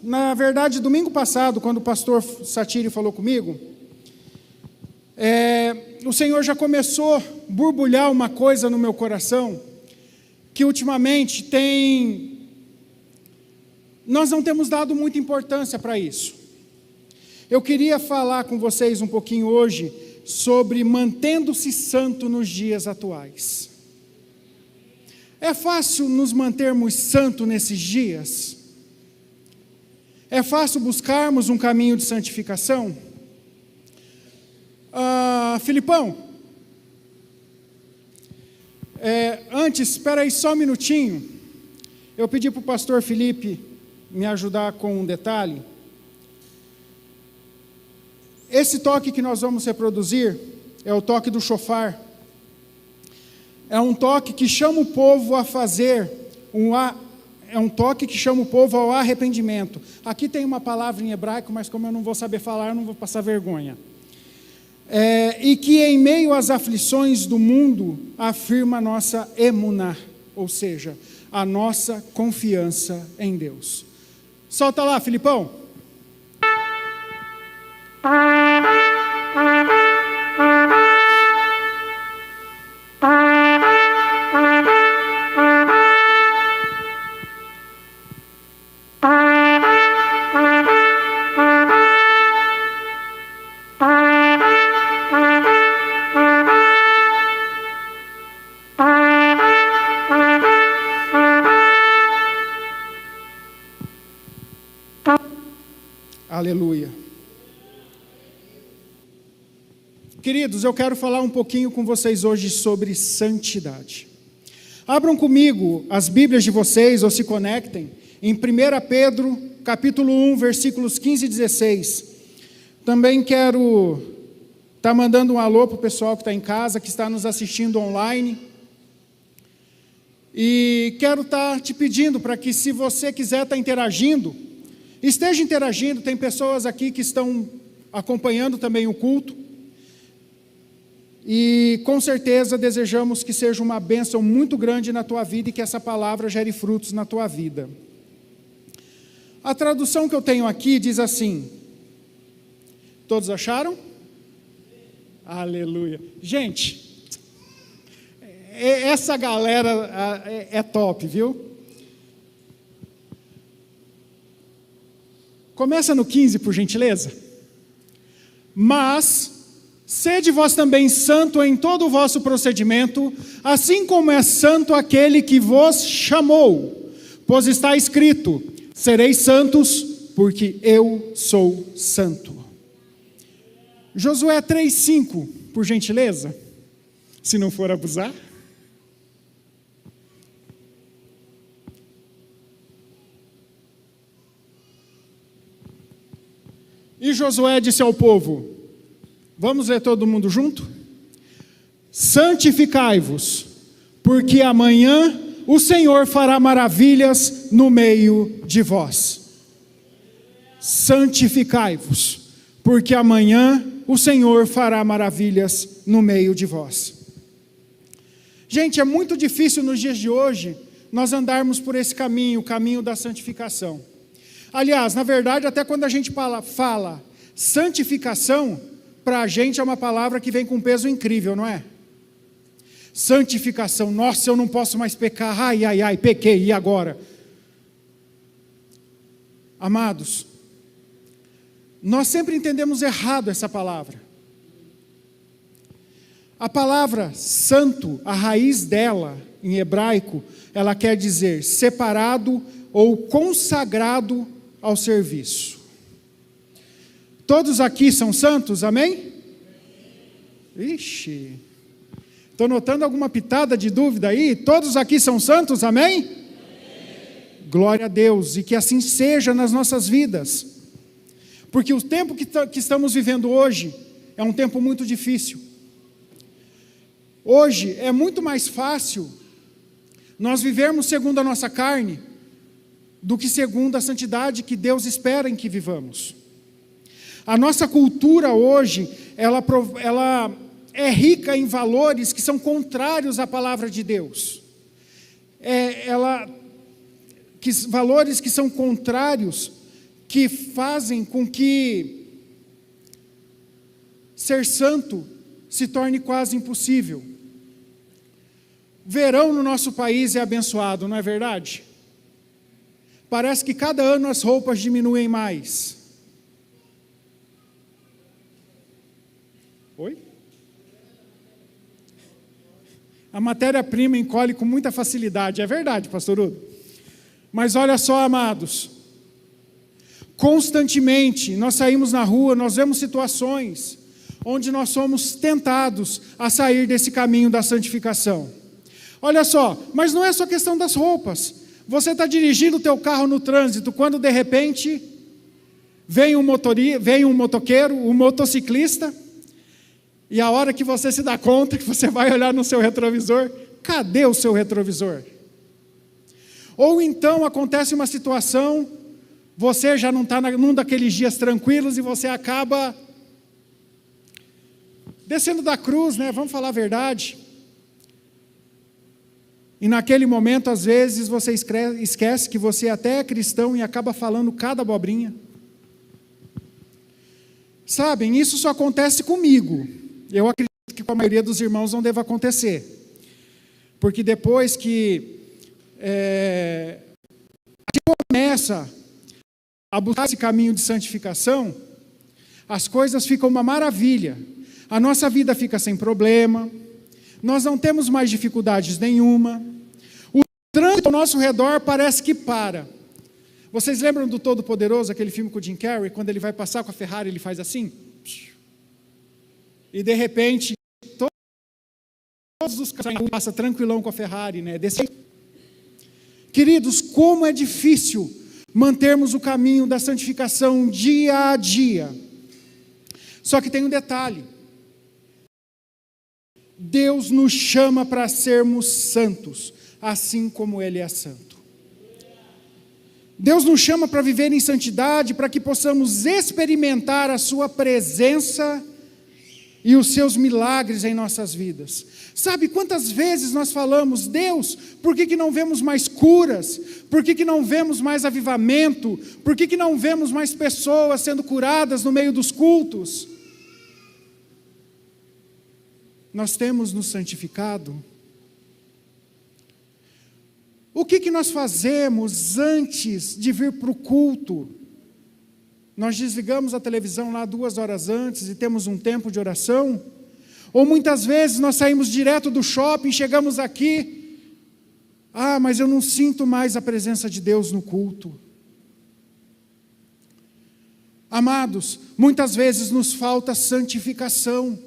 na verdade, domingo passado, quando o pastor Satiri falou comigo, o Senhor já começou a borbulhar uma coisa no meu coração, que ultimamente nós não temos dado muita importância para isso. Eu queria falar com vocês um pouquinho hoje sobre mantendo-se santo nos dias atuais. É fácil nos mantermos santos nesses dias? É fácil buscarmos um caminho de santificação? Filipão, antes, espera aí só um minutinho. Eu pedi para o pastor Felipe me ajudar com um detalhe. Esse toque que nós vamos reproduzir é o toque do chofar. É um toque que chama o povo a fazer é um toque que chama o povo ao arrependimento. Aqui tem uma palavra em hebraico, mas como eu não vou saber falar, eu não vou passar vergonha. E que em meio às aflições do mundo, afirma a nossa emuná, ou seja, a nossa confiança em Deus. Solta lá, Filipão. Aleluia. Queridos, eu quero falar um pouquinho com vocês hoje sobre santidade. Abram comigo as Bíblias de vocês, ou se conectem, em 1 Pedro, capítulo 1, versículos 15 e 16. Também quero estar mandando um alô para o pessoal que está em casa, que está nos assistindo online. E quero estar te pedindo para que, se você quiser estar interagindo, esteja interagindo. Tem pessoas aqui que estão acompanhando também o culto. E com certeza desejamos que seja uma bênção muito grande na tua vida e que essa palavra gere frutos na tua vida. A tradução que eu tenho aqui diz assim, todos acharam? Aleluia. Gente, essa galera é top, viu? Começa no 15, por gentileza. Mas sede vós também santo em todo o vosso procedimento, assim como é santo aquele que vos chamou. Pois está escrito, sereis santos, porque eu sou santo. Josué 3:5, por gentileza, se não for abusar. E Josué disse ao povo, vamos ler todo mundo junto? Santificai-vos, porque amanhã o Senhor fará maravilhas no meio de vós. Santificai-vos, porque amanhã o Senhor fará maravilhas no meio de vós. Gente, é muito difícil nos dias de hoje nós andarmos por esse caminho, o caminho da santificação. Aliás, na verdade, até quando a gente fala santificação, para a gente é uma palavra que vem com um peso incrível, não é? Santificação, nossa, eu não posso mais pecar, ai, pequei, e agora? Amados, nós sempre entendemos errado essa palavra. A palavra santo, a raiz dela, em hebraico, ela quer dizer separado ou consagrado ao serviço. Todos aqui são santos, amém? Ixi, estou notando alguma pitada de dúvida aí? Todos aqui são santos, amém? Amém? Glória a Deus, e que assim seja nas nossas vidas. Porque o tempo que estamos vivendo hoje é um tempo muito difícil. Hoje é muito mais fácil nós vivermos segundo a nossa carne do que segundo a santidade que Deus espera em que vivamos. A nossa cultura hoje, ela é rica em valores que são contrários à palavra de Deus. Valores que são contrários, que fazem com que ser santo se torne quase impossível. Verão no nosso país é abençoado, não é verdade? Parece que cada ano as roupas diminuem mais. Oi? A matéria-prima encolhe com muita facilidade, é verdade, pastor Udo? Mas olha só, amados, constantemente nós saímos na rua, nós vemos situações onde nós somos tentados a sair desse caminho da santificação. Olha só, mas não é só questão das roupas. Você está dirigindo o teu carro no trânsito, quando de repente vem um motoqueiro, um motociclista, e a hora que você se dá conta que você vai olhar no seu retrovisor, cadê o seu retrovisor? Ou então acontece uma situação, você já não está num daqueles dias tranquilos e você acaba descendo da cruz, né? Vamos falar a verdade. E naquele momento, às vezes, você esquece que você até é cristão e acaba falando cada abobrinha. Sabem, isso só acontece comigo. Eu acredito que com a maioria dos irmãos não deva acontecer. Porque depois que a gente começa a buscar esse caminho de santificação, as coisas ficam uma maravilha. A nossa vida fica sem problema, nós não temos mais dificuldades nenhuma, o trânsito ao nosso redor parece que para. Vocês lembram do Todo-Poderoso, aquele filme com o Jim Carrey, quando ele vai passar com a Ferrari, ele faz assim? E de repente, todos os carros passam tranquilão com a Ferrari, né? Queridos, como é difícil mantermos o caminho da santificação dia a dia. Só que tem um detalhe. Deus nos chama para sermos santos, assim como Ele é santo. Deus nos chama para viver em santidade, para que possamos experimentar a Sua presença e os Seus milagres em nossas vidas. Sabe quantas vezes nós falamos, Deus, por que não vemos mais curas? Por que não vemos mais avivamento? Por que não vemos mais pessoas sendo curadas no meio dos cultos? Nós temos nos santificado? O que nós fazemos antes de vir para o culto? Nós desligamos a televisão lá 2 horas antes e temos um tempo de oração? Ou muitas vezes nós saímos direto do shopping, chegamos aqui, mas eu não sinto mais a presença de Deus no culto. Amados, muitas vezes nos falta santificação.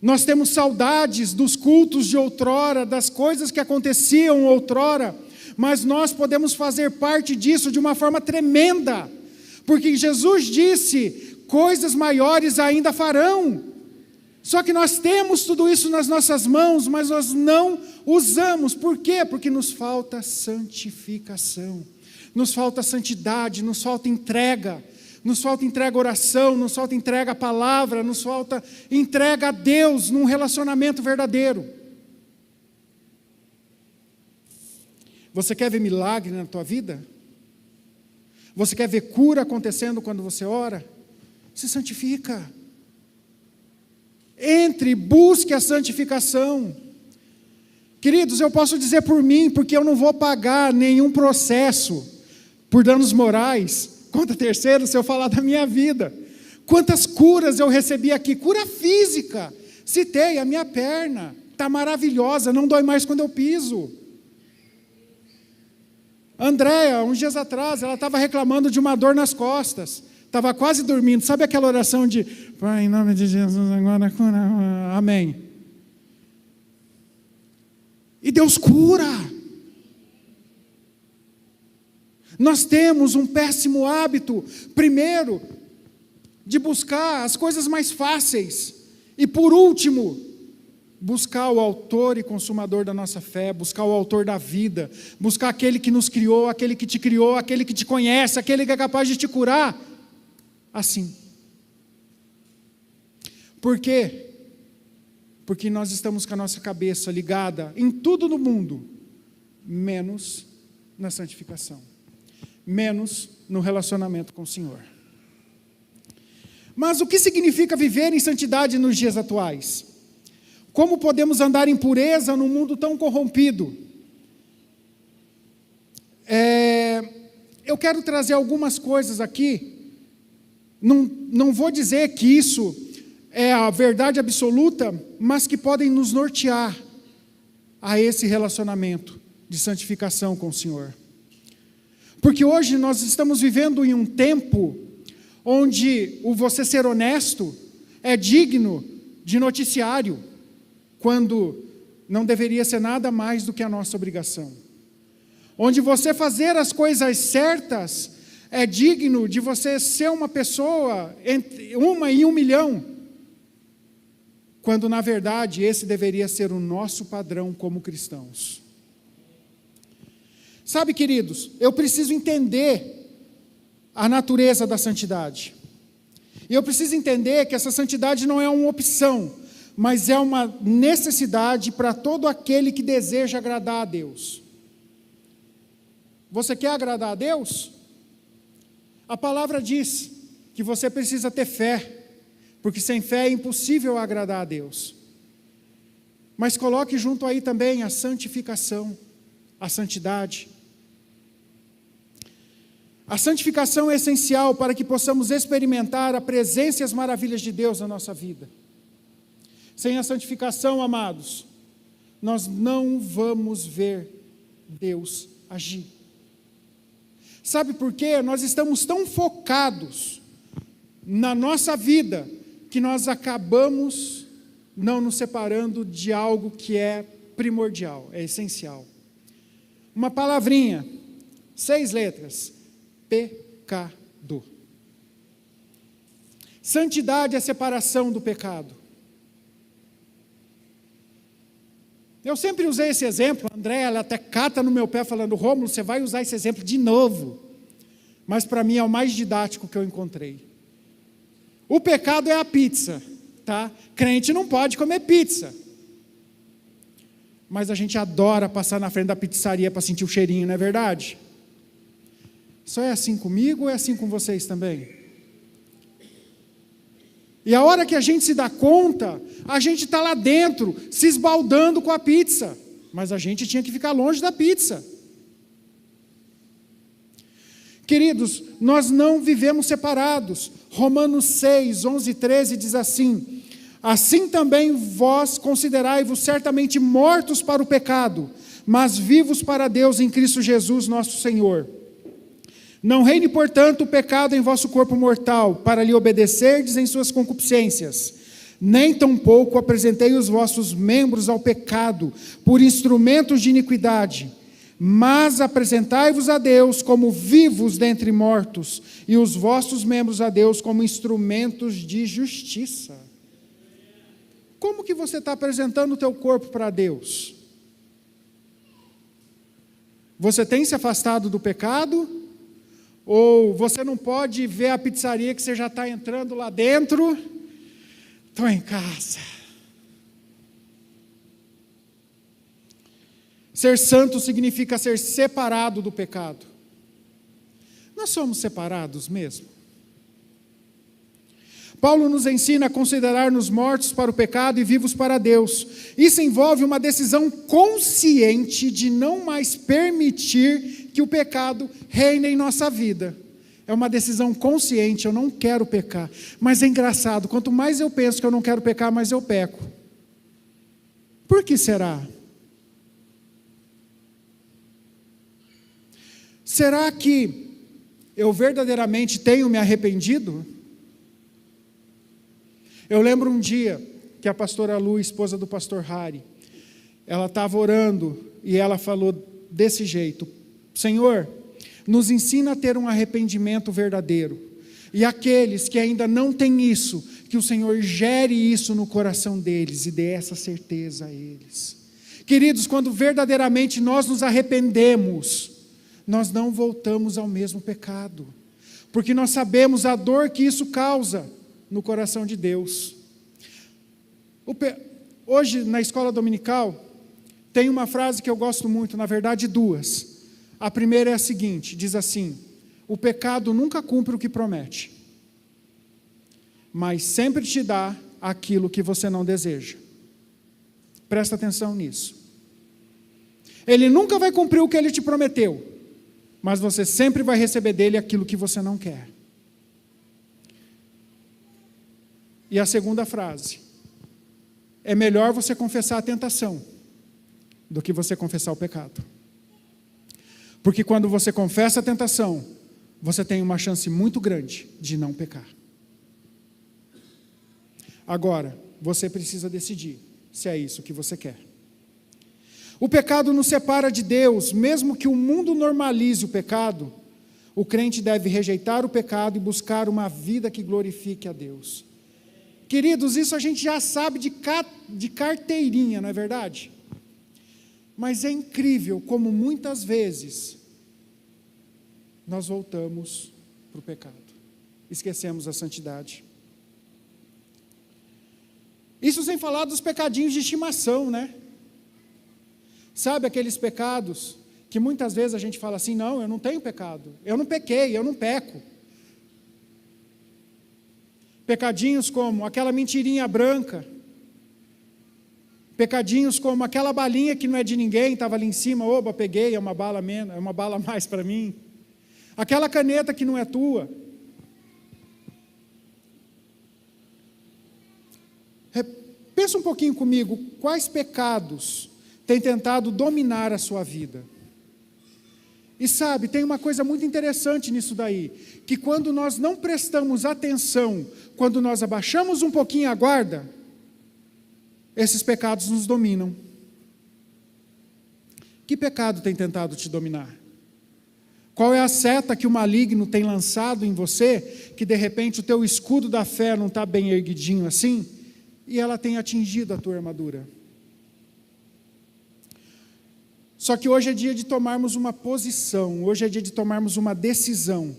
Nós temos saudades dos cultos de outrora, das coisas que aconteciam outrora, mas nós podemos fazer parte disso de uma forma tremenda, porque Jesus disse, coisas maiores ainda farão. Só que nós temos tudo isso nas nossas mãos, mas nós não usamos. Por quê? Porque nos falta santificação, nos falta santidade, nos falta entrega. Nos falta entrega à oração, nos falta entrega à palavra, nos falta entrega a Deus num relacionamento verdadeiro. Você quer ver milagre na tua vida? Você quer ver cura acontecendo quando você ora? Se santifica. Entre, busque a santificação. Queridos, eu posso dizer por mim, porque eu não vou pagar nenhum processo por danos morais contra terceiro, se eu falar da minha vida. Quantas curas eu recebi aqui, cura física, citei a minha perna, está maravilhosa, não dói mais quando eu piso. Andréia, uns dias atrás, ela estava reclamando de uma dor nas costas, estava quase dormindo, sabe aquela oração de, Pai, em nome de Jesus, agora cura, amém. E Deus cura. Nós temos um péssimo hábito, primeiro, de buscar as coisas mais fáceis, e por último, buscar o autor e consumador da nossa fé, buscar o autor da vida, buscar aquele que nos criou, aquele que te conhece, aquele que é capaz de te curar, assim. Por quê? Porque nós estamos com a nossa cabeça ligada em tudo no mundo, menos na santificação. Menos no relacionamento com o Senhor. Mas o que significa viver em santidade nos dias atuais? Como podemos andar em pureza num mundo tão corrompido? Eu quero trazer algumas coisas aqui. Não vou dizer que isso é a verdade absoluta, mas que podem nos nortear a esse relacionamento de santificação com o Senhor. Porque hoje nós estamos vivendo em um tempo onde o você ser honesto é digno de noticiário, quando não deveria ser nada mais do que a nossa obrigação. Onde você fazer as coisas certas é digno de você ser uma pessoa entre uma e 1 milhão, quando na verdade esse deveria ser o nosso padrão como cristãos. Sabe, queridos, eu preciso entender a natureza da santidade. E eu preciso entender que essa santidade não é uma opção, mas é uma necessidade para todo aquele que deseja agradar a Deus. Você quer agradar a Deus? A palavra diz que você precisa ter fé, porque sem fé é impossível agradar a Deus. Mas coloque junto aí também a santificação, a santidade. A santificação é essencial para que possamos experimentar a presença e as maravilhas de Deus na nossa vida. Sem a santificação, amados, nós não vamos ver Deus agir. Sabe por quê? Nós estamos tão focados na nossa vida que nós acabamos não nos separando de algo que é primordial, é essencial. Uma palavrinha, 6 letras, pecado. Santidade é separação do pecado. Eu sempre usei esse exemplo, a Andréia, ela até cata no meu pé falando, Rômulo, você vai usar esse exemplo de novo. Mas para mim é o mais didático que eu encontrei. O pecado é a pizza, tá? Crente não pode comer pizza. Mas a gente adora passar na frente da pizzaria para sentir o cheirinho, não é verdade? Só é assim comigo ou é assim com vocês também? E a hora que a gente se dá conta, a gente está lá dentro, se esbaldando com a pizza. Mas a gente tinha que ficar longe da pizza. Queridos, nós não vivemos separados. Romanos 6, 11 e 13 diz assim, assim também vós considerai-vos certamente mortos para o pecado, mas vivos para Deus em Cristo Jesus nosso Senhor. Não reine, portanto, o pecado em vosso corpo mortal, para lhe obedecerdes em suas concupiscências. Nem tampouco apresentei os vossos membros ao pecado, por instrumentos de iniquidade, mas apresentai-vos a Deus como vivos dentre mortos, e os vossos membros a Deus como instrumentos de justiça. Como que você está apresentando o teu corpo para Deus? Você tem se afastado do pecado? Ou você não pode ver a pizzaria que você já está entrando lá dentro? Estou em casa. Ser santo significa ser separado do pecado. Nós somos separados mesmo. Paulo nos ensina a considerar-nos mortos para o pecado e vivos para Deus. Isso envolve uma decisão consciente de não mais permitir que o pecado reine em nossa vida. É uma decisão consciente, eu não quero pecar. Mas é engraçado, quanto mais eu penso que eu não quero pecar, mais eu peco. Por que será? Será que eu verdadeiramente tenho me arrependido? Eu lembro um dia que a pastora Lu, esposa do pastor Harry, ela estava orando e ela falou desse jeito, Senhor, nos ensina a ter um arrependimento verdadeiro, e aqueles que ainda não têm isso, que o Senhor gere isso no coração deles e dê essa certeza a eles. Queridos, quando verdadeiramente nós nos arrependemos, nós não voltamos ao mesmo pecado, porque nós sabemos a dor que isso causa no coração de Deus. Hoje, na escola dominical, tem uma frase que eu gosto muito, na verdade 2. A primeira é a seguinte, diz assim, o pecado nunca cumpre o que promete, mas sempre te dá aquilo que você não deseja. Presta atenção nisso. Ele nunca vai cumprir o que ele te prometeu, mas você sempre vai receber dele aquilo que você não quer. E a segunda frase: é melhor você confessar a tentação do que você confessar o pecado. Porque quando você confessa a tentação, você tem uma chance muito grande de não pecar. Agora, você precisa decidir se é isso que você quer. O pecado nos separa de Deus. Mesmo que o mundo normalize o pecado, o crente deve rejeitar o pecado e buscar uma vida que glorifique a Deus. Queridos, isso a gente já sabe de carteirinha, não é verdade? Mas é incrível como muitas vezes nós voltamos para o pecado, esquecemos a santidade. Isso sem falar dos pecadinhos de estimação, né? Sabe aqueles pecados que muitas vezes a gente fala assim: não, eu não tenho pecado, eu não pequei, eu não peco. Pecadinhos como aquela mentirinha branca, pecadinhos como aquela balinha que não é de ninguém, estava ali em cima, oba, peguei, é uma bala menos, é uma bala a mais para mim. Aquela caneta que não é tua. Pensa um pouquinho comigo, quais pecados têm tentado dominar a sua vida? E sabe, tem uma coisa muito interessante nisso daí, que quando nós não prestamos atenção, quando nós abaixamos um pouquinho a guarda, esses pecados nos dominam. Que pecado tem tentado te dominar? Qual é a seta que o maligno tem lançado em você, que de repente o teu escudo da fé não está bem erguidinho assim, e ela tem atingido a tua armadura? Só que hoje é dia de tomarmos uma posição, hoje é dia de tomarmos uma decisão,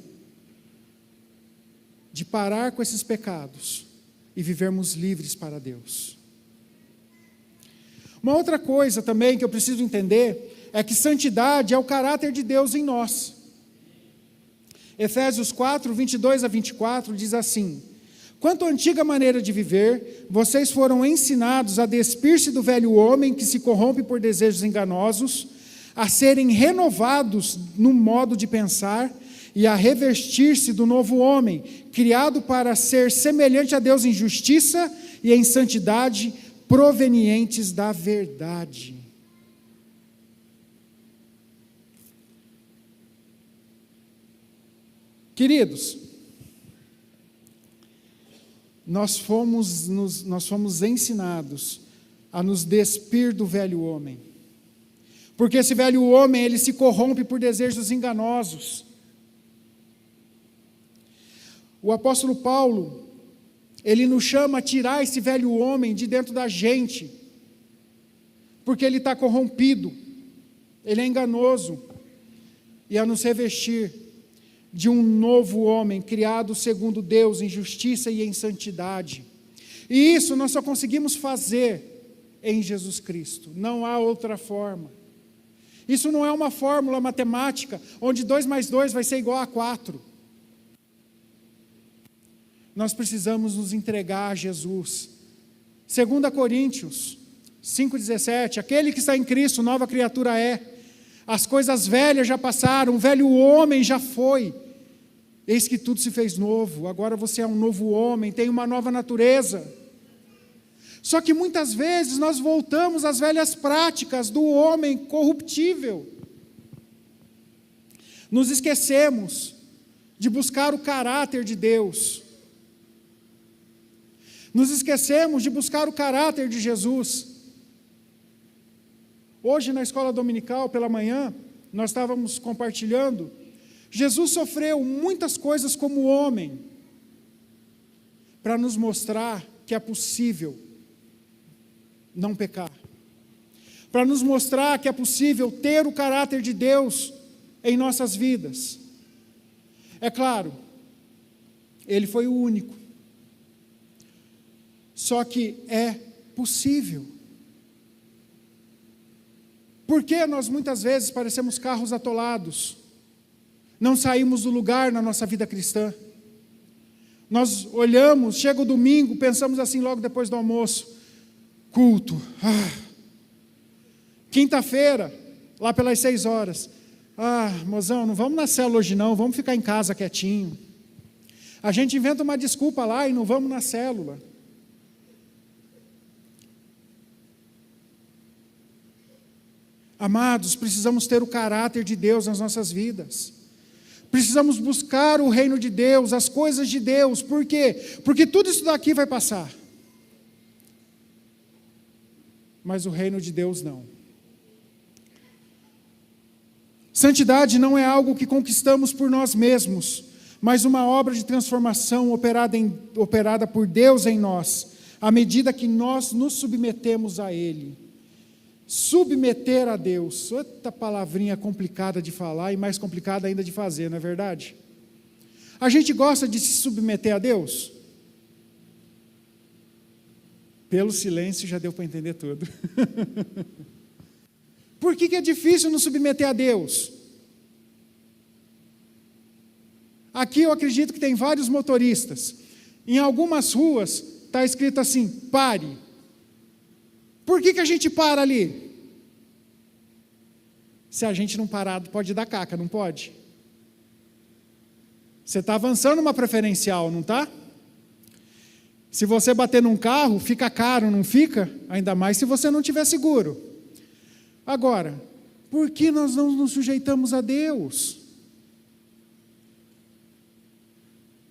de parar com esses pecados e vivermos livres para Deus. Uma outra coisa também que eu preciso entender é que santidade é o caráter de Deus em nós. Efésios 4, 22 a 24 diz assim: quanto à antiga maneira de viver, vocês foram ensinados a despir-se do velho homem que se corrompe por desejos enganosos, a serem renovados no modo de pensar e a revestir-se do novo homem, criado para ser semelhante a Deus em justiça e em santidade, provenientes da verdade. Queridos, nós fomos ensinados a nos despir do velho homem, porque esse velho homem, ele se corrompe por desejos enganosos. O apóstolo Paulo, ele nos chama a tirar esse velho homem de dentro da gente, porque ele está corrompido, ele é enganoso, e a nos revestir de um novo homem, criado segundo Deus, em justiça e em santidade. E isso nós só conseguimos fazer em Jesus Cristo, não há outra forma. Isso não é uma fórmula matemática, onde 2 mais 2 vai ser igual a 4. Nós precisamos nos entregar a Jesus. 2 Coríntios 5,17, aquele que está em Cristo, nova criatura é. As coisas velhas já passaram, o velho homem já foi. Eis que tudo se fez novo, agora você é um novo homem, tem uma nova natureza. Só que muitas vezes nós voltamos às velhas práticas do homem corruptível. Nos esquecemos de buscar o caráter de Deus. Nos esquecemos de buscar o caráter de Jesus. Hoje na escola dominical, pela manhã, nós estávamos compartilhando, Jesus sofreu muitas coisas como homem, para nos mostrar que é possível não pecar, para nos mostrar que é possível ter o caráter de Deus em nossas vidas. É claro, Ele foi o único, só que é possível. Por que nós muitas vezes parecemos carros atolados? não saímos do lugar na nossa vida cristã. Nós olhamos, chega o domingo, pensamos assim logo depois do almoço, culto, quinta-feira, lá pelas 6 horas, mozão, não vamos na célula hoje não, vamos ficar em casa quietinho. A gente inventa uma desculpa lá e não vamos na célula. Amados, precisamos ter o caráter de Deus nas nossas vidas. Precisamos buscar o reino de Deus, as coisas de Deus. Por quê? Porque tudo isso daqui vai passar. Mas o reino de Deus não. Santidade não é algo que conquistamos por nós mesmos, mas uma obra de transformação operada por Deus em nós, à medida que nós nos submetemos a Ele. Submeter a Deus, outra palavrinha complicada de falar e mais complicada ainda de fazer, não é verdade? A gente gosta de se submeter a Deus? Pelo silêncio já deu para entender tudo. Por que é difícil nos submeter a Deus? Aqui eu acredito que tem vários motoristas. Em algumas ruas está escrito assim, pare. Por que a gente para ali? Se a gente não parar, pode dar caca, não pode? Você está avançando uma preferencial, não está? Se você bater num carro, fica caro, não fica? Ainda mais se você não tiver seguro. Agora, por que nós não nos sujeitamos a Deus?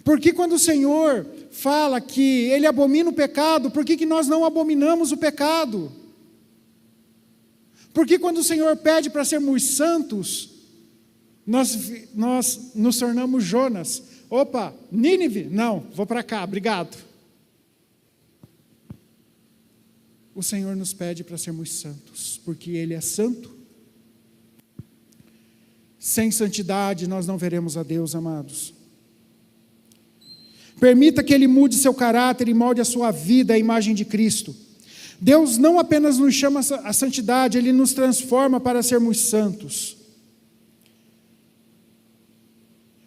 Porque quando o Senhor fala que Ele abomina o pecado, por que nós não abominamos o pecado? Porque quando o Senhor pede para sermos santos, nós nos tornamos Jonas. Opa, Nínive? Não, vou para cá, obrigado. O Senhor nos pede para sermos santos, porque Ele é santo. Sem santidade nós não veremos a Deus, amados. Permita que Ele mude seu caráter e molde a sua vida à imagem de Cristo. Deus não apenas nos chama à santidade, Ele nos transforma para sermos santos.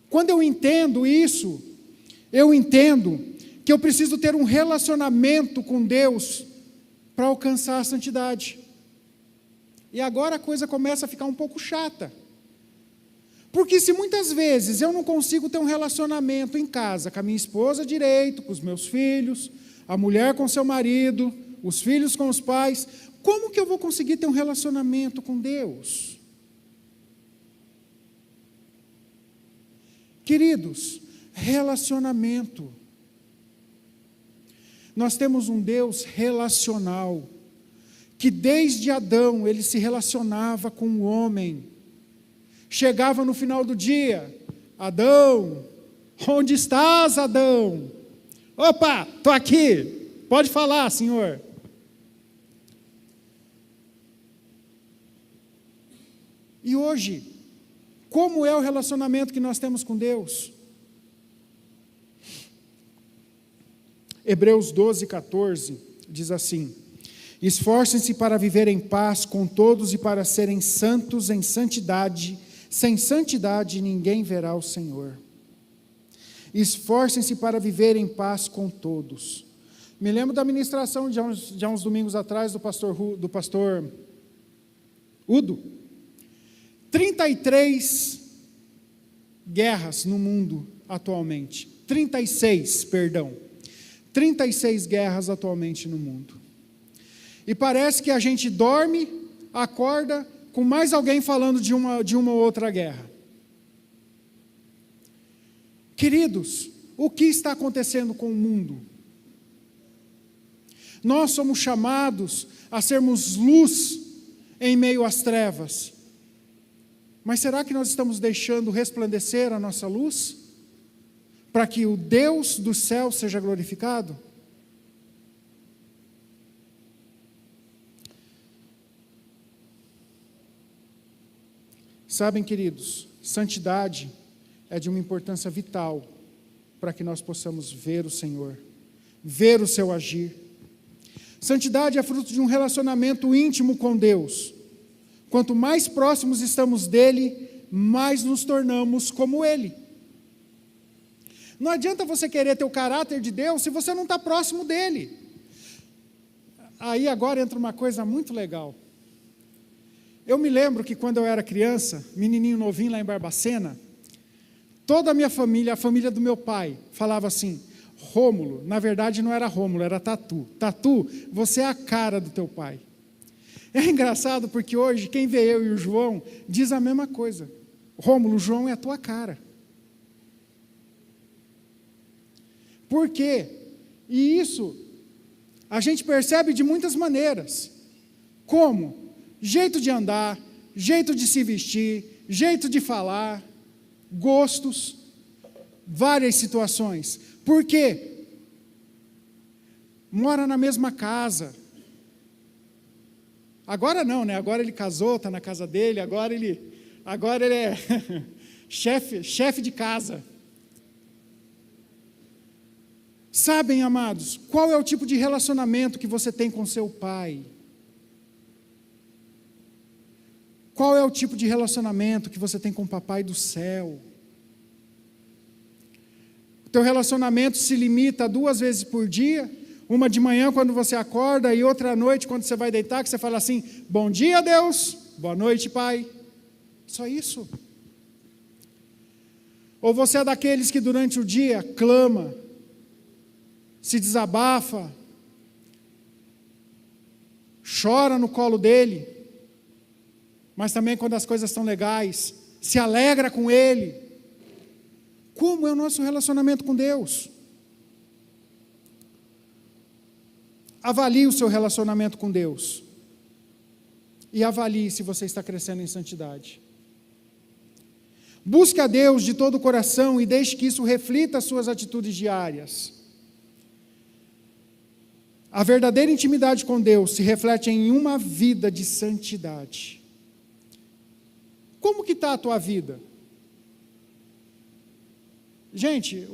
Quando eu entendo isso, eu entendo que eu preciso ter um relacionamento com Deus para alcançar a santidade. E agora a coisa começa a ficar um pouco chata. Porque se muitas vezes eu não consigo ter um relacionamento em casa com a minha esposa direito, com os meus filhos, a mulher com seu marido, os filhos com os pais, como que eu vou conseguir ter um relacionamento com Deus? Queridos, relacionamento. Nós temos um Deus relacional, que desde Adão ele se relacionava com o homem. Chegava no final do dia, Adão, onde estás, Adão? Opa, estou aqui, pode falar, Senhor. E hoje, como é o relacionamento que nós temos com Deus? Hebreus 12, 14, diz assim: esforcem-se para viver em paz com todos e para serem santos em santidade. Sem santidade ninguém verá o Senhor. Esforcem-se para viver em paz com todos. Me lembro da ministração de há uns domingos atrás do pastor Udo. 33 guerras no mundo atualmente. 36 guerras atualmente no mundo. E parece que a gente dorme, acorda com mais alguém falando de uma outra guerra. Queridos, o que está acontecendo com o mundo? Nós somos chamados a sermos luz em meio às trevas. Mas será que nós estamos deixando resplandecer a nossa luz? Para que o Deus do céu seja glorificado? Sabem, queridos, santidade é de uma importância vital para que nós possamos ver o Senhor, ver o seu agir. Santidade é fruto de um relacionamento íntimo com Deus. Quanto mais próximos estamos dele, mais nos tornamos como Ele. Não adianta você querer ter o caráter de Deus se você não está próximo dEle. Aí agora entra uma coisa muito legal. Eu me lembro que quando eu era criança, menininho novinho lá em Barbacena, toda a minha família, a família do meu pai, falava assim: Rômulo, na verdade não era Rômulo, era Tatu. Tatu, você é a cara do teu pai. É engraçado porque hoje, quem vê eu e o João, diz a mesma coisa. Rômulo, o João é a tua cara. Por quê? E isso a gente percebe de muitas maneiras. Como? Jeito de andar, jeito de se vestir, jeito de falar, gostos, várias situações. Por quê? Mora na mesma casa. Agora não, né? Agora ele casou, está na casa dele, agora ele é chefe de casa. Sabem, amados, qual é o tipo de relacionamento que você tem com seu pai? Qual é o tipo de relacionamento que você tem com o papai do céu? O teu relacionamento se limita a 2 vezes por dia? Uma de manhã quando você acorda e outra à noite quando você vai deitar, que você fala assim: bom dia, Deus, boa noite, pai. Só isso. Ou você é daqueles que durante o dia clama, se desabafa, chora no colo dele, mas também quando as coisas estão legais, se alegra com ele. Como é o nosso relacionamento com Deus? Avalie o seu relacionamento com Deus. E avalie se você está crescendo em santidade. Busque a Deus de todo o coração e deixe que isso reflita as suas atitudes diárias. A verdadeira intimidade com Deus se reflete em uma vida de santidade. Como que está a tua vida? Gente,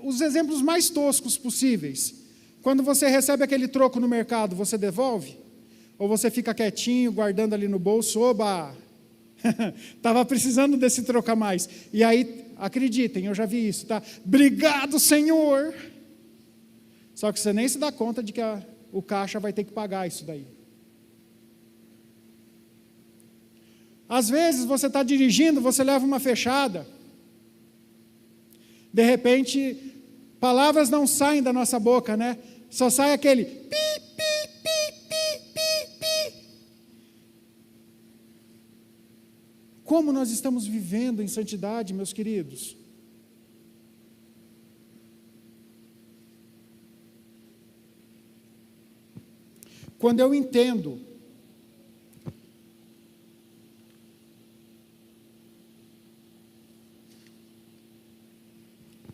os exemplos mais toscos possíveis. Quando você recebe aquele troco no mercado, você devolve? Ou você fica quietinho, guardando ali no bolso? Oba! Estava precisando desse troco a mais. E aí, acreditem, eu já vi isso, tá? Obrigado, Senhor! Só que você nem se dá conta de que o caixa vai ter que pagar isso daí. Às vezes você está dirigindo, você leva uma fechada. De repente, palavras não saem da nossa boca, né? Só sai aquele pi, pi, pi, pi, pi, pi. Como nós estamos vivendo em santidade, meus queridos? Quando eu entendo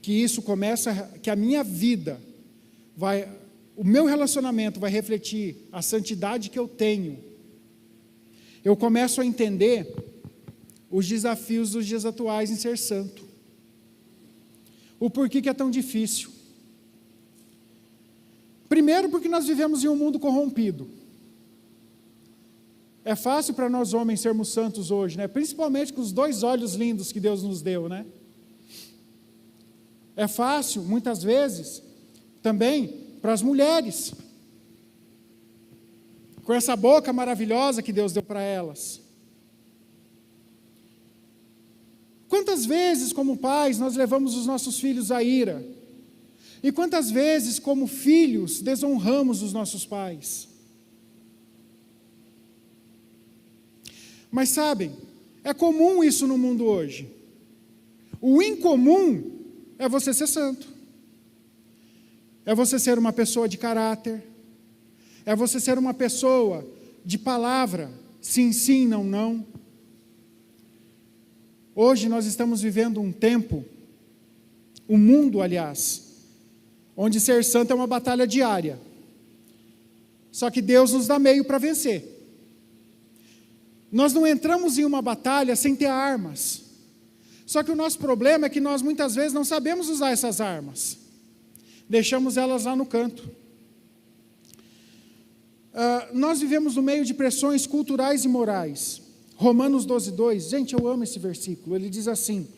que isso começa, que a minha vida o meu relacionamento vai refletir a santidade que eu tenho, eu começo a entender os desafios dos dias atuais em ser santo. O porquê que é tão difícil. Primeiro, porque nós vivemos em um mundo corrompido. É fácil para nós homens sermos santos hoje, né? Principalmente com os 2 olhos lindos que Deus nos deu, né? É fácil, muitas vezes, também para as mulheres, com essa boca maravilhosa que Deus deu para elas. Quantas vezes, como pais, nós levamos os nossos filhos à ira? E quantas vezes, como filhos, desonramos os nossos pais? Mas sabem, é comum isso no mundo hoje. O incomum é você ser santo. É você ser uma pessoa de caráter. É você ser uma pessoa de palavra, sim, sim, não, não. Hoje nós estamos vivendo um tempo, um mundo, aliás, onde ser santo é uma batalha diária. Só que Deus nos dá meio para vencer. Nós não entramos em uma batalha sem ter armas. Só que o nosso problema é que nós muitas vezes não sabemos usar essas armas. Deixamos elas lá no canto. Nós vivemos no meio de pressões culturais e morais. Romanos 12:2, gente, eu amo esse versículo, ele diz assim: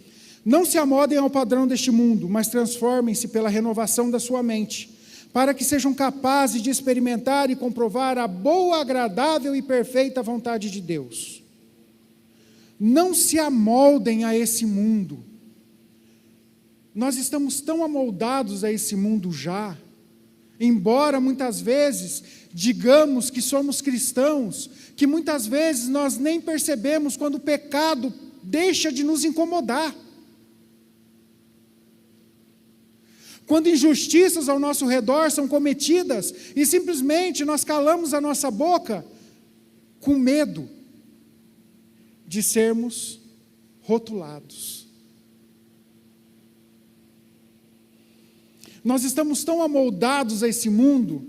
não se amodem ao padrão deste mundo, mas transformem-se pela renovação da sua mente, para que sejam capazes de experimentar e comprovar a boa, agradável e perfeita vontade de Deus. Não se amoldem a esse mundo. Nós estamos tão amoldados a esse mundo já, embora muitas vezes digamos que somos cristãos, que muitas vezes nós nem percebemos quando o pecado deixa de nos incomodar. Quando injustiças ao nosso redor são cometidas e simplesmente nós calamos a nossa boca com medo de sermos rotulados. Nós estamos tão amoldados a esse mundo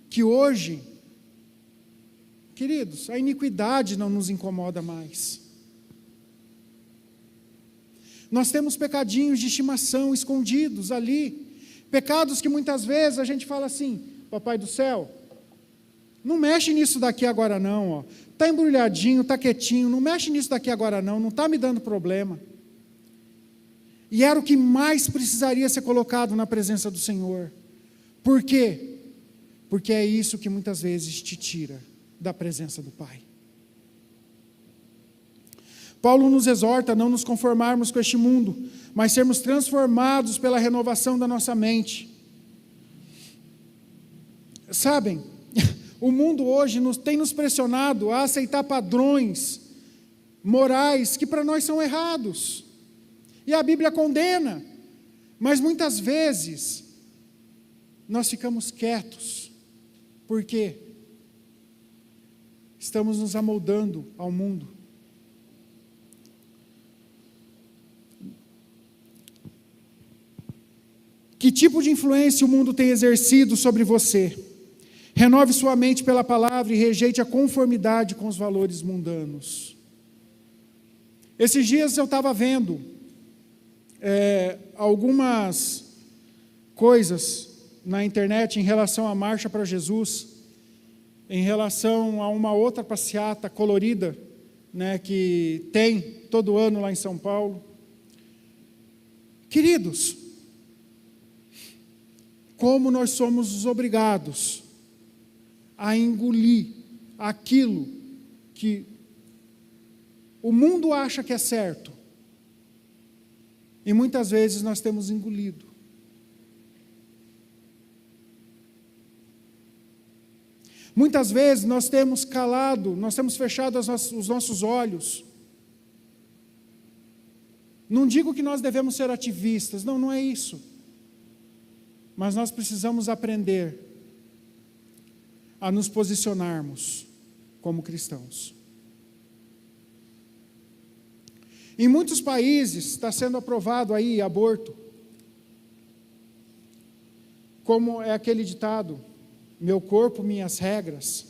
que hoje, queridos, a iniquidade não nos incomoda mais. Nós temos pecadinhos de estimação escondidos ali, pecados que muitas vezes a gente fala assim: papai do céu, não mexe nisso daqui agora não, está embrulhadinho, está quietinho, não mexe nisso daqui agora não está me dando problema. E era o que mais precisaria ser colocado na presença do Senhor. Por quê? Porque é isso que muitas vezes te tira da presença do Pai. Paulo nos exorta a não nos conformarmos com este mundo, mas sermos transformados pela renovação da nossa mente. Sabem, o mundo hoje tem nos pressionado a aceitar padrões morais que para nós são errados. E a Bíblia condena, mas muitas vezes nós ficamos quietos, porque estamos nos amoldando ao mundo. Que tipo de influência o mundo tem exercido sobre você? Renove sua mente pela palavra e rejeite a conformidade com os valores mundanos. Esses dias eu estava vendo algumas coisas na internet em relação à Marcha para Jesus, em relação a uma outra passeata colorida, né, que tem todo ano lá em São Paulo. Queridos, como nós somos obrigados a engolir aquilo que o mundo acha que é certo, e muitas vezes nós temos engolido. Muitas vezes nós temos calado, nós temos fechado os nossos olhos. Não digo que nós devemos ser ativistas, não é isso. Mas nós precisamos aprender a nos posicionarmos como cristãos. Em muitos países está sendo aprovado aí aborto. Como é aquele ditado: meu corpo, minhas regras.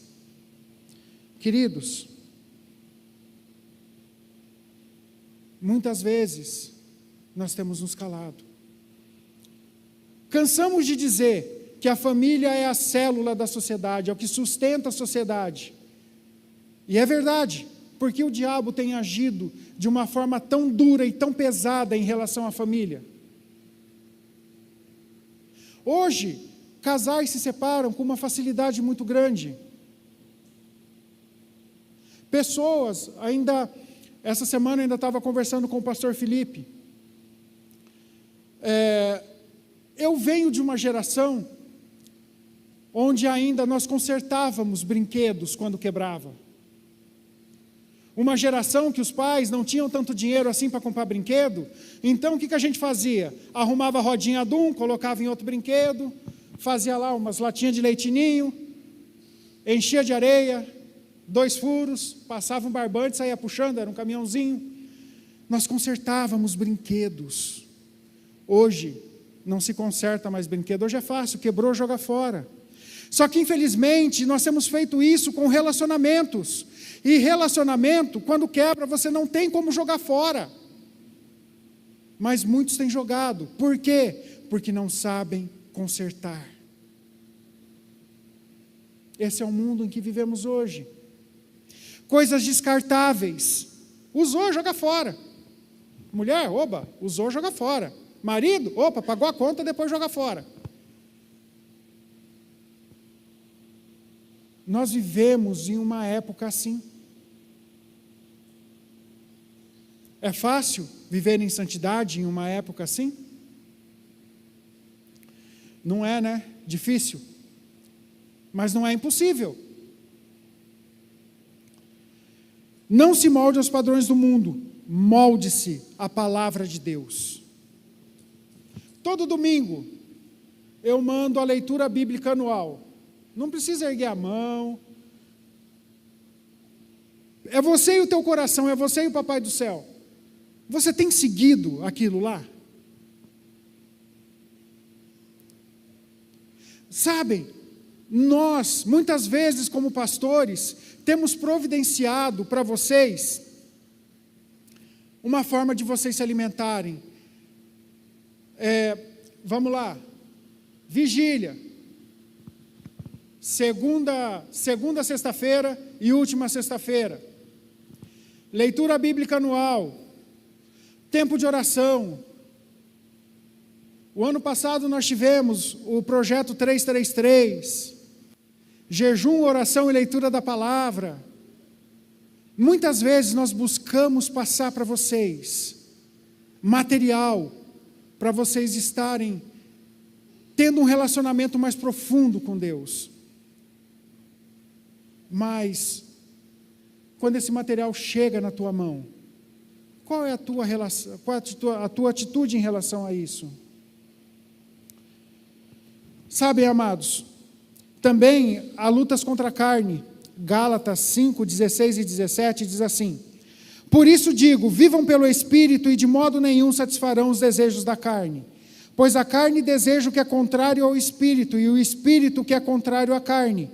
Queridos, muitas vezes nós temos nos calado. Cansamos de dizer que a família é a célula da sociedade, é o que sustenta a sociedade. E é verdade, porque o diabo tem agido de uma forma tão dura e tão pesada em relação à família. Hoje, casais se separam com uma facilidade muito grande. Pessoas, essa semana eu ainda estava conversando com o pastor Felipe. Eu venho de uma geração onde ainda nós consertávamos brinquedos quando quebrava. Uma geração que os pais não tinham tanto dinheiro assim para comprar brinquedo, então o que a gente fazia? Arrumava a rodinha de um, colocava em outro brinquedo, fazia lá umas latinhas de leitinho, enchia de areia, 2 furos, passava um barbante, saía puxando, era um caminhãozinho. Nós consertávamos brinquedos. Hoje não se conserta mais brinquedo, hoje é fácil, quebrou, joga fora. Só que infelizmente nós temos feito isso com relacionamentos. E relacionamento, quando quebra, você não tem como jogar fora. Mas muitos têm jogado. Por quê? Porque não sabem consertar. Esse é o mundo em que vivemos hoje. coisas descartáveis. Usou, joga fora. Mulher, opa, usou, joga fora. Marido, opa, pagou a conta, depois joga fora. Nós vivemos em uma época assim. É fácil viver em santidade em uma época assim? Não é, né? Difícil. Mas não é impossível. Não se molde aos padrões do mundo, molde-se à palavra de Deus. Todo domingo eu mando a leitura bíblica anual. Não precisa erguer a mão. É você e o teu coração, é você e o Papai do céu. Você tem seguido aquilo lá? Sabem, nós, muitas vezes como pastores, temos providenciado para vocês uma forma de vocês se alimentarem. Vamos lá, vigília, segunda sexta-feira e última sexta-feira, leitura bíblica anual, tempo de oração. O ano passado nós tivemos o projeto 333, jejum, oração e leitura da palavra. Muitas vezes nós buscamos passar para vocês material, para vocês estarem tendo um relacionamento mais profundo com Deus. Mas, quando esse material chega na tua mão, qual é a tua relação, a tua atitude em relação a isso? Sabem, amados, também há lutas contra a carne. Gálatas 5, 16 e 17 diz assim: por isso digo, vivam pelo Espírito e de modo nenhum satisfarão os desejos da carne. Pois a carne deseja o que é contrário ao Espírito, e o Espírito o que é contrário à carne.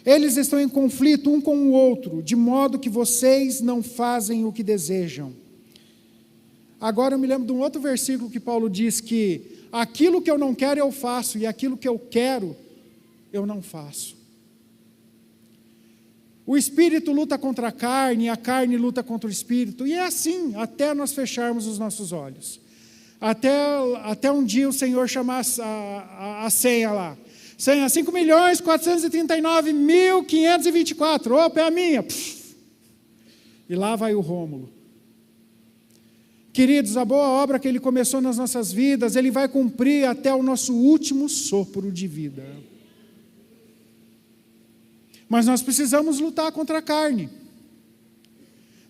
Eles estão em conflito um com o outro, de modo que vocês não fazem o que desejam. Agora eu me lembro de um outro versículo que Paulo diz que aquilo que eu não quero eu faço, e aquilo que eu quero eu não faço. O Espírito luta contra a carne luta contra o Espírito, e é assim até nós fecharmos os nossos olhos. Até um dia o Senhor chamar a senha lá. Senha 5.439.524. Opa, é a minha. Pff. E lá vai o Rômulo. Queridos, a boa obra que Ele começou nas nossas vidas, Ele vai cumprir até o nosso último sopro de vida. Mas nós precisamos lutar contra a carne.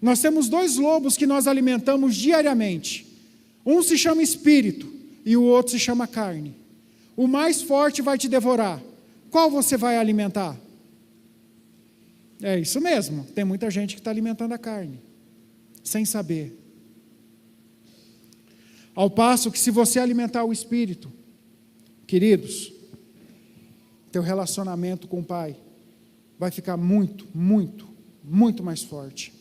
Nós temos 2 lobos que nós alimentamos diariamente. Um se chama espírito e o outro se chama carne. O mais forte vai te devorar. Qual você vai alimentar? É isso mesmo. Tem muita gente que está alimentando a carne, sem saber. Ao passo que se você alimentar o espírito, queridos, teu relacionamento com o Pai vai ficar muito, muito, muito mais forte.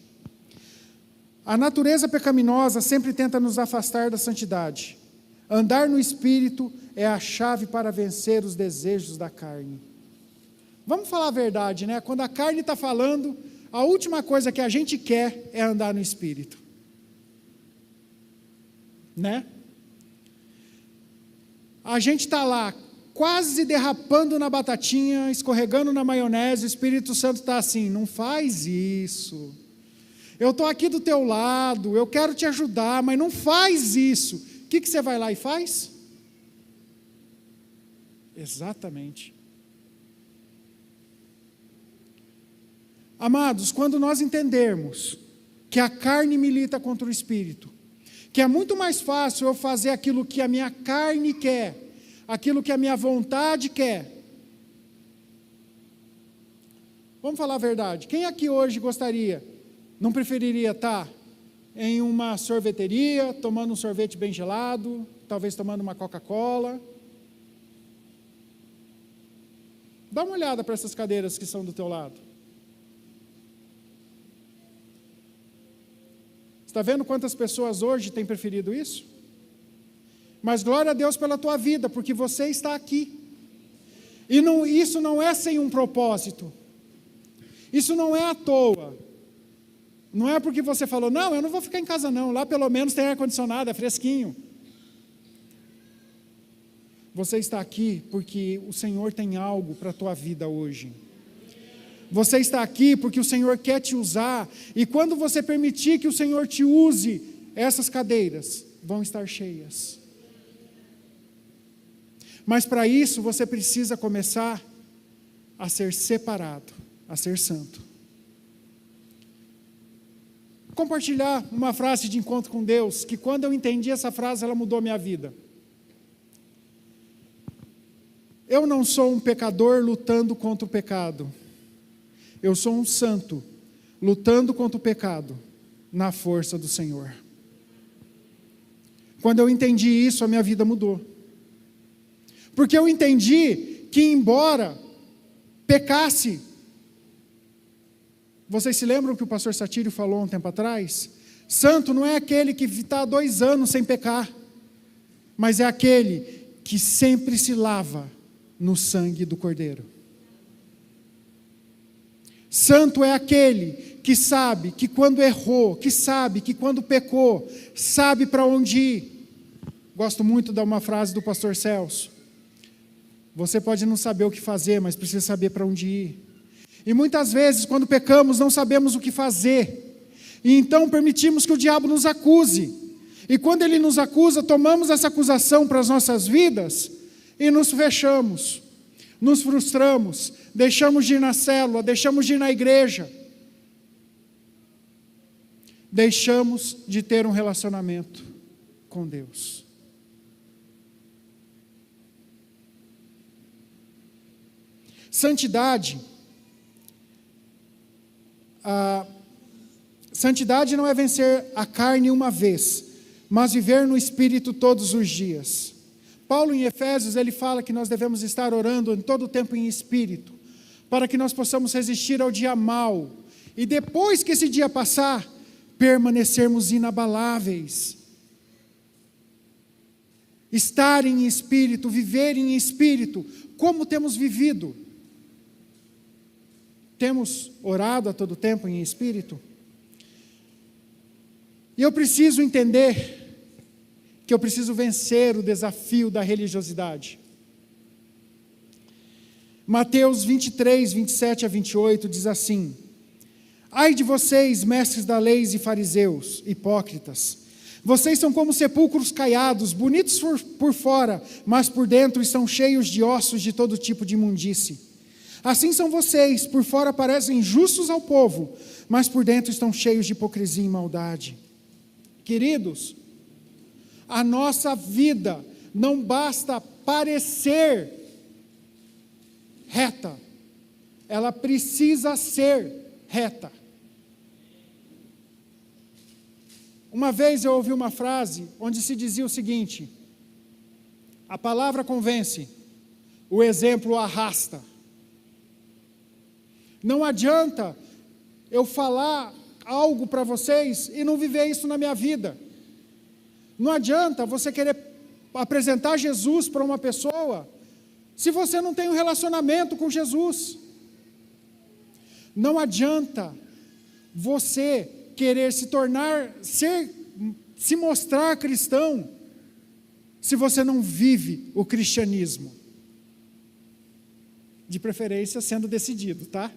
A natureza pecaminosa sempre tenta nos afastar da santidade. Andar no Espírito é a chave para vencer os desejos da carne. Vamos falar a verdade, né? Quando a carne está falando, a última coisa que a gente quer é andar no Espírito. Né? A gente está lá, quase derrapando na batatinha, escorregando na maionese, o Espírito Santo está assim, não faz isso. Eu estou aqui do teu lado, eu quero te ajudar, mas não faz isso. O que você vai lá e faz? Exatamente. Amados, quando nós entendermos que a carne milita contra o Espírito, que é muito mais fácil eu fazer aquilo que a minha carne quer, aquilo que a minha vontade quer. Vamos falar a verdade. Quem aqui hoje não preferiria estar em uma sorveteria, tomando um sorvete bem gelado, talvez tomando uma Coca-Cola? Dá uma olhada para essas cadeiras que são do teu lado. Está vendo quantas pessoas hoje têm preferido isso? Mas glória a Deus pela tua vida, porque você está aqui. E isso não é sem um propósito. Isso não é à toa. Não é porque você falou, não, eu não vou ficar em casa não, lá pelo menos tem ar-condicionado, é fresquinho. Você está aqui porque o Senhor tem algo para a tua vida hoje. Você está aqui porque o Senhor quer te usar, e quando você permitir que o Senhor te use, essas cadeiras vão estar cheias. Mas para isso você precisa começar a ser separado, a ser santo. Compartilhar uma frase de encontro com Deus, que quando eu entendi essa frase, ela mudou a minha vida. Eu não sou um pecador lutando contra o pecado. Eu sou um santo lutando contra o pecado na força do Senhor. Quando eu entendi isso, a minha vida mudou. Porque eu entendi que embora pecasse, vocês se lembram que o pastor Satírio falou um tempo atrás? Santo não é aquele que está 2 anos sem pecar, mas é aquele que sempre se lava no sangue do Cordeiro. Santo é aquele que sabe que quando errou, que sabe que quando pecou, sabe para onde ir. Gosto muito de uma frase do pastor Celso. Você pode não saber o que fazer, mas precisa saber para onde ir. E muitas vezes, quando pecamos, não sabemos o que fazer. E então permitimos que o diabo nos acuse. E quando ele nos acusa, tomamos essa acusação para as nossas vidas e nos fechamos. Nos frustramos, deixamos de ir na célula, deixamos de ir na igreja. Deixamos de ter um relacionamento com Deus. Santidade. Santidade não é vencer a carne uma vez, mas viver no Espírito todos os dias. Paulo em Efésios, ele fala que nós devemos estar orando em todo o tempo em Espírito, para que nós possamos resistir ao dia mau, e depois que esse dia passar, permanecermos inabaláveis. Estar em Espírito, viver em Espírito, como temos vivido? Temos orado a todo tempo em Espírito? E eu preciso entender que eu preciso vencer o desafio da religiosidade. Mateus 23, 27 a 28 diz assim: Ai de vocês, mestres da lei e fariseus, hipócritas! Vocês são como sepulcros caiados, bonitos por fora, mas por dentro estão cheios de ossos de todo tipo de imundície. Assim são vocês, por fora parecem justos ao povo, mas por dentro estão cheios de hipocrisia e maldade. Queridos, a nossa vida não basta parecer reta, ela precisa ser reta. Uma vez eu ouvi uma frase onde se dizia o seguinte: a palavra convence, o exemplo arrasta. Não adianta eu falar algo para vocês e não viver isso na minha vida. Não adianta você querer apresentar Jesus para uma pessoa se você não tem um relacionamento com Jesus. Não adianta você querer se mostrar cristão se você não vive o cristianismo. De preferência sendo decidido, tá?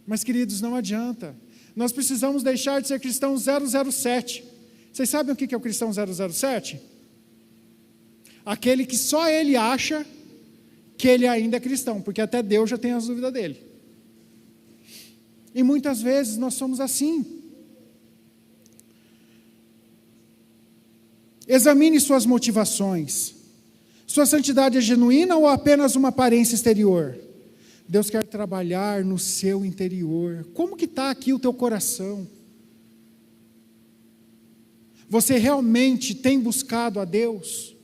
Mas, queridos, não adianta. Nós precisamos deixar de ser cristãos 007. Vocês sabem o que é o cristão 007? Aquele que só ele acha que ele ainda é cristão, porque até Deus já tem as dúvidas dele. E muitas vezes nós somos assim. Examine suas motivações. Sua santidade é genuína ou apenas uma aparência exterior? Deus quer trabalhar no seu interior. Como que está aqui o teu coração? Você realmente tem buscado a Deus?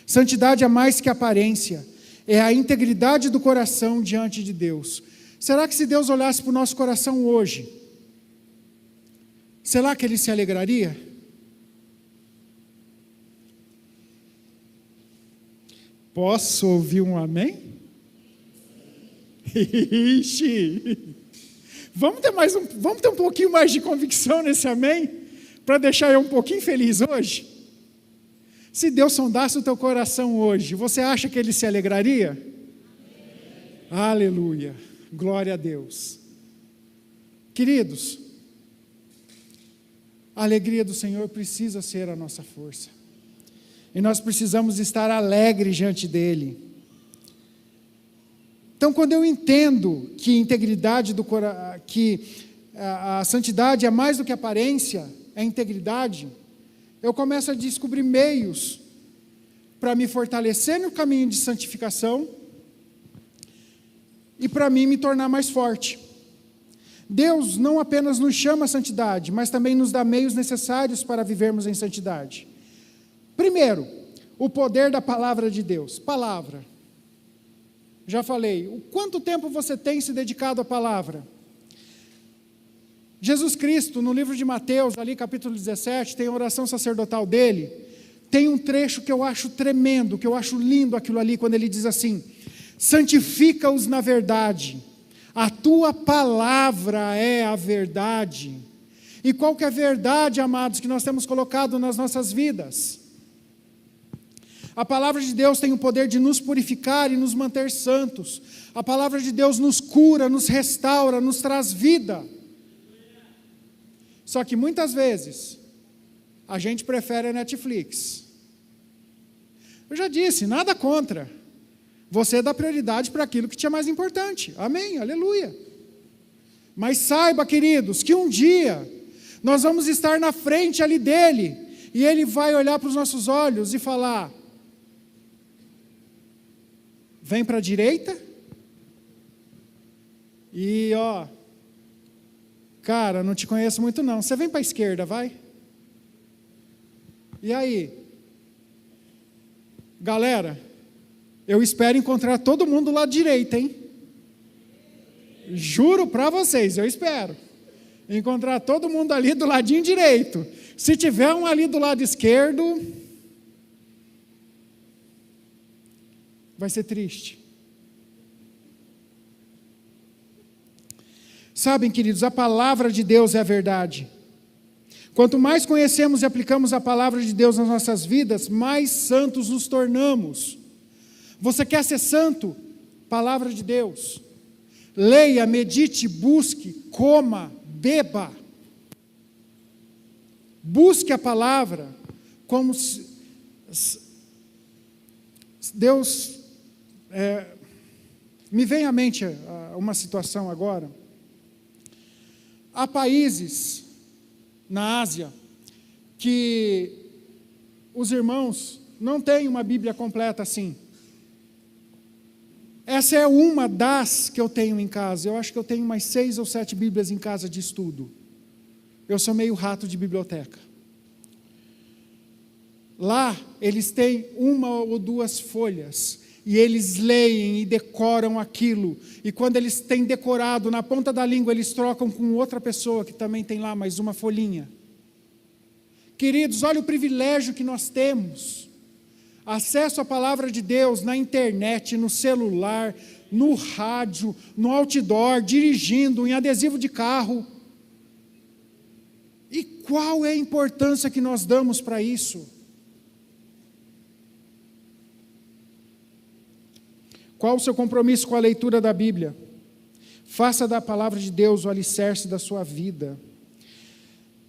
Santidade é mais que aparência, é a integridade do coração diante de Deus. Será que se Deus olhasse para o nosso coração hoje, será que Ele se alegraria? Posso ouvir um amém? Ixi! Vamos ter um pouquinho mais de convicção nesse amém? Para deixar eu um pouquinho feliz hoje? Se Deus sondasse o teu coração hoje, você acha que Ele se alegraria? Amém. Aleluia! Glória a Deus. Queridos, a alegria do Senhor precisa ser a nossa força. E nós precisamos estar alegres diante dEle. Então, quando eu entendo que integridade que a santidade é mais do que aparência, é integridade, eu começo a descobrir meios para me fortalecer no caminho de santificação e para mim me tornar mais forte. Deus não apenas nos chama à santidade, mas também nos dá meios necessários para vivermos em santidade. Primeiro, o poder da palavra de Deus. Palavra. Já falei, o quanto tempo você tem se dedicado à palavra? Jesus Cristo, no livro de Mateus, ali capítulo 17, tem a oração sacerdotal dele, tem um trecho que eu acho tremendo, que eu acho lindo aquilo ali, quando ele diz assim: santifica-os na verdade, a tua palavra é a verdade. E qual que é a verdade, amados, que nós temos colocado nas nossas vidas? A palavra de Deus tem o poder de nos purificar e nos manter santos. A palavra de Deus nos cura, nos restaura, nos traz vida. Só que muitas vezes, a gente prefere a Netflix. Eu já disse, nada contra. Você dá prioridade para aquilo que te é mais importante. Amém, aleluia. Mas saiba, queridos, que um dia nós vamos estar na frente ali dele, e ele vai olhar para os nossos olhos e falar: vem para a direita, e cara, não te conheço muito não, você vem para a esquerda, vai? E aí? Galera, eu espero encontrar todo mundo do lado direito, hein? Juro para vocês, eu espero encontrar todo mundo ali do ladinho direito. Se tiver um ali do lado esquerdo, vai ser triste. Sabem, queridos, a palavra de Deus é a verdade. Quanto mais conhecemos e aplicamos a palavra de Deus nas nossas vidas, mais santos nos tornamos. Você quer ser santo? Palavra de Deus. Leia, medite, busque, coma, beba. Busque a palavra como se Deus... me vem à mente uma situação agora. Há países na Ásia que os irmãos não têm uma Bíblia completa assim. Essa é uma das que eu tenho em casa. Eu acho que eu tenho umas 6 ou 7 Bíblias em casa de estudo. Eu sou meio rato de biblioteca. Lá eles têm 1 ou 2 folhas, e eles leem e decoram aquilo, e quando eles têm decorado, na ponta da língua, eles trocam com outra pessoa, que também tem lá mais uma folhinha. Queridos, olha o privilégio que nós temos, acesso à palavra de Deus na internet, no celular, no rádio, no outdoor, dirigindo, em adesivo de carro. E qual é a importância que nós damos para isso? Qual o seu compromisso com a leitura da Bíblia? Faça da palavra de Deus o alicerce da sua vida.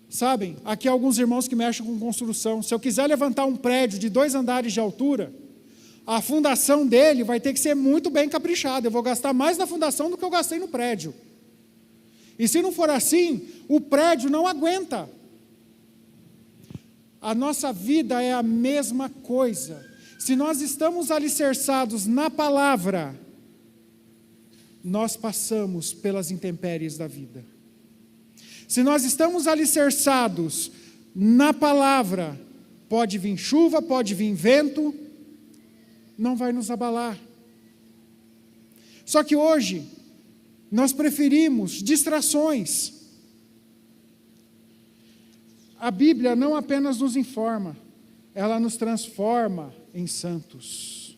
Sabem, aqui há alguns irmãos que mexem com construção. Se eu quiser levantar um prédio de 2 andares de altura, a fundação dele vai ter que ser muito bem caprichada. Eu vou gastar mais na fundação do que eu gastei no prédio. E se não for assim, o prédio não aguenta. A nossa vida é a mesma coisa. Se nós estamos alicerçados na palavra, nós passamos pelas intempéries da vida. Se nós estamos alicerçados na palavra, pode vir chuva, pode vir vento, não vai nos abalar. Só que hoje, nós preferimos distrações. A Bíblia não apenas nos informa, ela nos transforma em santos.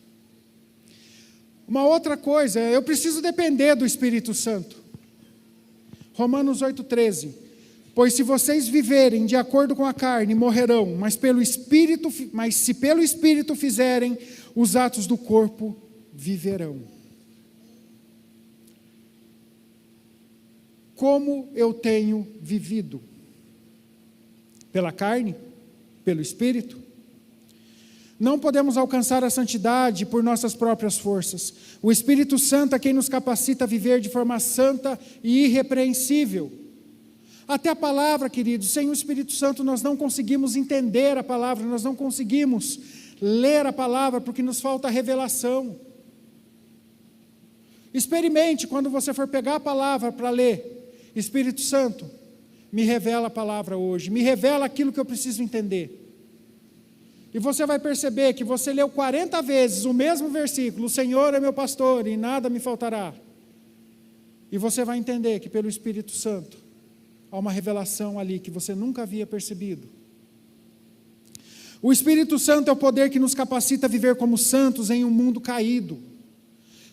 Uma outra coisa, eu preciso depender do Espírito Santo. Romanos 8,13. Pois se vocês viverem de acordo com a carne, morrerão, mas se pelo Espírito fizerem os atos do corpo, viverão. Como eu tenho vivido? Pela carne? Pelo Espírito? Não podemos alcançar a santidade por nossas próprias forças. O Espírito Santo é quem nos capacita a viver de forma santa e irrepreensível. Até a palavra, queridos, sem o Espírito Santo nós não conseguimos entender a palavra, nós não conseguimos ler a palavra porque nos falta revelação. Experimente quando você for pegar a palavra para ler. Espírito Santo, me revela a palavra hoje, me revela aquilo que eu preciso entender. E você vai perceber que você leu 40 vezes o mesmo versículo, o Senhor é meu pastor e nada me faltará. E você vai entender que pelo Espírito Santo há uma revelação ali que você nunca havia percebido. O Espírito Santo é o poder que nos capacita a viver como santos em um mundo caído.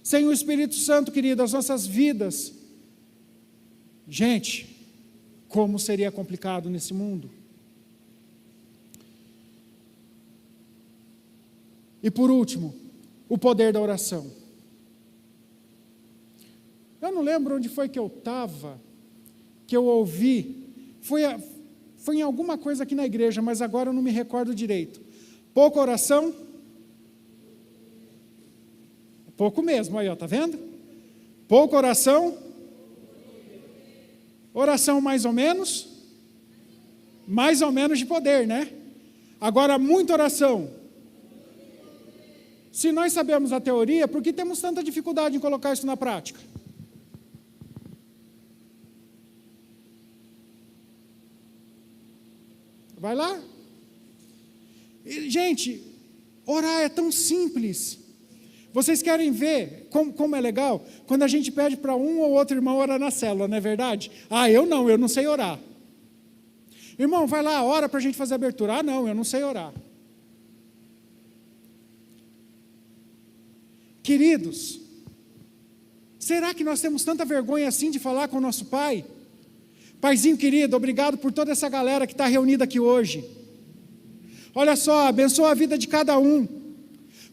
Sem o Espírito Santo, querido, as nossas vidas, gente, como seria complicado nesse mundo. E por último, o poder da oração. Eu não lembro onde foi que eu estava, que eu ouvi, foi em alguma coisa aqui na igreja, mas agora eu não me recordo direito. Pouca oração? Pouco mesmo, aí ó, tá vendo? Pouca oração? Oração mais ou menos? Mais ou menos de poder, né? Agora, muita oração. Se nós sabemos a teoria, por que temos tanta dificuldade em colocar isso na prática? Vai lá. E, gente, orar é tão simples. Vocês querem ver como é legal? Quando a gente pede para um ou outro irmão orar na célula, não é verdade? Ah, eu não sei orar. Irmão, vai lá, ora para a gente fazer a abertura. Ah, não, eu não sei orar. Queridos, será que nós temos tanta vergonha assim de falar com o nosso Pai? Paizinho querido, obrigado por toda essa galera que está reunida aqui hoje. Olha só, abençoa a vida de cada um.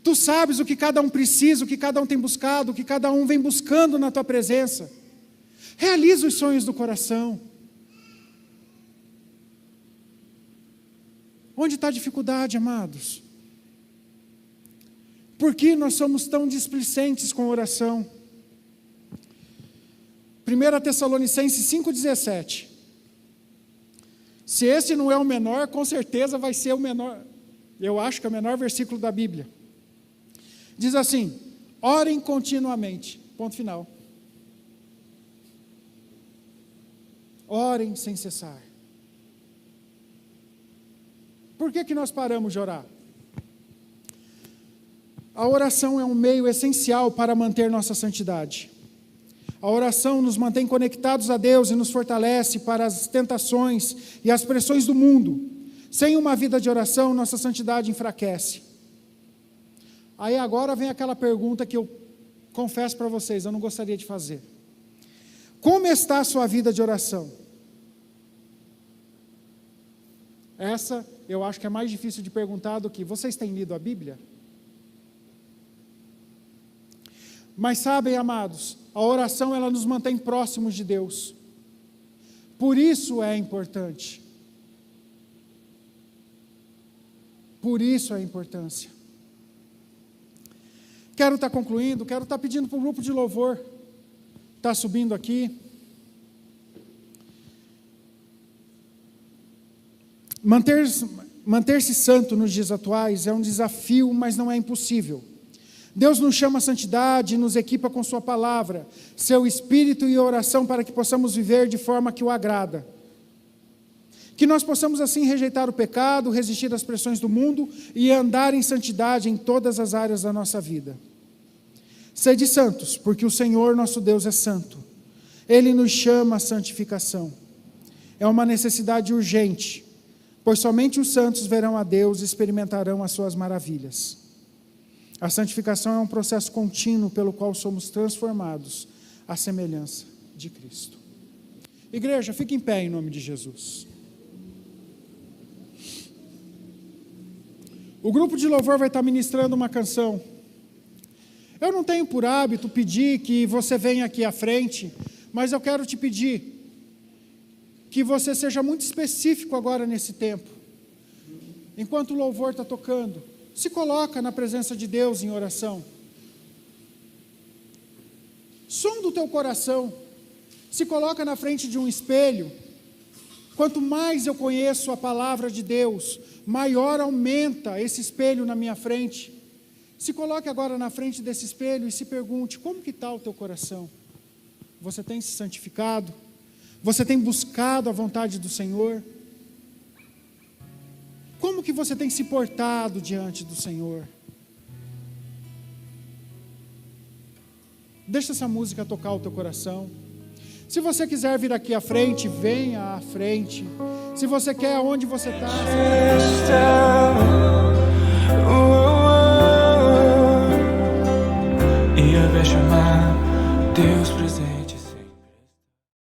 Tu sabes o que cada um precisa, o que cada um tem buscado, o que cada um vem buscando na tua presença. Realiza os sonhos do coração. Onde está a dificuldade, amados? Por que nós somos tão displicentes com oração? 1 Tessalonicenses 5,17. Se esse não é o menor, com certeza vai ser o menor. Eu acho que é o menor versículo da Bíblia. Diz assim: orem continuamente. Ponto final. Orem sem cessar. Por que nós paramos de orar? A oração é um meio essencial para manter nossa santidade. A oração nos mantém conectados a Deus e nos fortalece para as tentações e as pressões do mundo. Sem uma vida de oração, nossa santidade enfraquece. Aí agora vem aquela pergunta que eu confesso para vocês, eu não gostaria de fazer. Como está a sua vida de oração? Essa eu acho que é mais difícil de perguntar do que: vocês têm lido a Bíblia? Mas sabem, amados, a oração ela nos mantém próximos de Deus. Por isso é importante. Por isso a importância. Quero estar concluindo, quero estar pedindo para o grupo de louvor estar subindo aqui. Manter-se santo nos dias atuais é um desafio, mas não é impossível. Deus nos chama à santidade e nos equipa com sua palavra, seu espírito e oração para que possamos viver de forma que o agrada. Que nós possamos assim rejeitar o pecado, resistir às pressões do mundo e andar em santidade em todas as áreas da nossa vida. Sede santos, porque o Senhor nosso Deus é santo. Ele nos chama à santificação. É uma necessidade urgente, pois somente os santos verão a Deus e experimentarão as suas maravilhas. A santificação é um processo contínuo pelo qual somos transformados à semelhança de Cristo. Igreja, fique em pé em nome de Jesus. O grupo de louvor vai estar ministrando uma canção. Eu não tenho por hábito pedir que você venha aqui à frente, mas eu quero te pedir que você seja muito específico agora nesse tempo. Enquanto o louvor está tocando, se coloca na presença de Deus em oração. Som do teu coração. Se coloca na frente de um espelho. Quanto mais eu conheço a palavra de Deus, maior aumenta esse espelho na minha frente. Se coloque agora na frente desse espelho e se pergunte, como que está o teu coração? Você tem se santificado? Você tem buscado a vontade do Senhor? Como que você tem se portado diante do Senhor? Deixa essa música tocar o teu coração. Se você quiser vir aqui à frente, venha à frente. Se você quer, aonde você está? E eu vejo chamar Deus.